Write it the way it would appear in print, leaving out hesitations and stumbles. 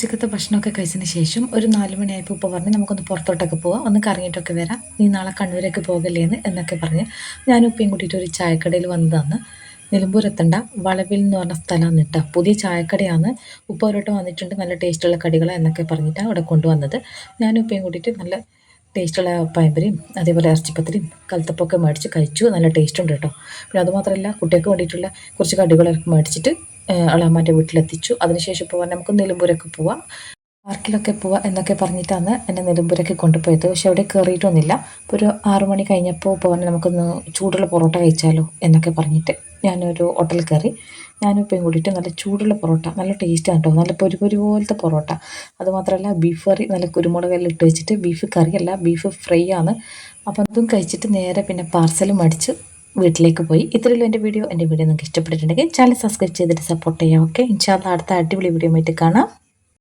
ഉച്ചക്കത്തെ ഭക്ഷണമൊക്കെ കഴിച്ചതിന് ശേഷം ഒരു 4 മണിയായപ്പോൾ ഉപ്പ പറഞ്ഞ് നമുക്കൊന്ന് പുറത്തോട്ടൊക്കെ പോവാം, ഒന്ന് കറങ്ങിയിട്ടൊക്കെ വരാം, നീ നാളെ കണ്ണൂരേക്ക് പോകല്ലേന്ന് എന്നൊക്കെ പറഞ്ഞ് ഞാനും ഉപ്പയും കൂട്ടിയിട്ട് ഒരു ചായക്കടയിൽ വന്നതാണ്. നിലമ്പൂരെത്തണ്ട വളവിൽ എന്ന് പറഞ്ഞ സ്ഥലമാണ് കേട്ടോ. പുതിയ ചായക്കടയാണ്. ഉപ്പ ഒരോട്ടം വന്നിട്ടുണ്ട്, നല്ല ടേസ്റ്റുള്ള കടികളാണ് എന്നൊക്കെ പറഞ്ഞിട്ടാണ് അവിടെ കൊണ്ടുവന്നത്. ഞാനും ഉപ്പയും കൂട്ടിയിട്ട് നല്ല ടേസ്റ്റുള്ള പഴംപൊരിയും അതേപോലെ ഇറച്ചിപ്പത്തിരിയും കലത്തപ്പമൊക്കെ മേടിച്ച് കഴിച്ചു. നല്ല ടേസ്റ്റ് ഉണ്ട് കേട്ടോ. പിന്നെ അതുമാത്രമല്ല, കുട്ടികൾക്ക് വേണ്ടിയിട്ടുള്ള കുറച്ച് കടികളൊക്കെ മേടിച്ചിട്ട് അളാമാൻ്റെ വീട്ടിലെത്തിച്ചു. അതിനുശേഷം പോകാൻ നമുക്ക് നിലമ്പൂരൊക്കെ പോവാം, പാർക്കിലൊക്കെ പോവാം എന്നൊക്കെ പറഞ്ഞിട്ടാണ് എന്നെ നിലമ്പൂരൊക്കെ കൊണ്ടുപോയത്. പക്ഷെ അവിടെ കയറിയിട്ടൊന്നുമില്ല. ഇപ്പോൾ ഒരു 6 മണി കഴിഞ്ഞപ്പോൾ പോകാൻ നമുക്കൊന്ന് ചൂടുള്ള പൊറോട്ട കഴിച്ചാലോ എന്നൊക്കെ പറഞ്ഞിട്ട് ഞാനൊരു ഹോട്ടലിൽ കയറി. ഞാനും ഇപ്പം കൂടിയിട്ട് നല്ല ചൂടുള്ള പൊറോട്ട, നല്ല ടേസ്റ്റാണ് കേട്ടോ. നല്ല പൊരി പൊരി പോലത്തെ പൊറോട്ട. അതുമാത്രമല്ല ബീഫ് കറി നല്ല കുരുമുളകെല്ലാം ഇട്ട് വെച്ചിട്ട്, ബീഫ് കറിയല്ല ബീഫ് ഫ്രൈ ആണ്. അപ്പം അതും കഴിച്ചിട്ട് നേരെ പിന്നെ പാർസലും മേടിച്ച് വീട്ടിലേക്ക് പോയി. ഇത്രയുള്ളൂ എൻ്റെ വീഡിയോ. എൻ്റെ വീഡിയോ നിങ്ങൾക്ക് ഇഷ്ടപ്പെട്ടിട്ടുണ്ടെങ്കിൽ ചാനൽ സബ്സ്ക്രൈബ് ചെയ്തിട്ട് സപ്പോർട്ട് ചെയ്യാം. ഓക്കെ, ഇൻഷാല്ലാ അടുത്ത അടിപൊളി വീഡിയോ ആയിട്ട് കാണാം.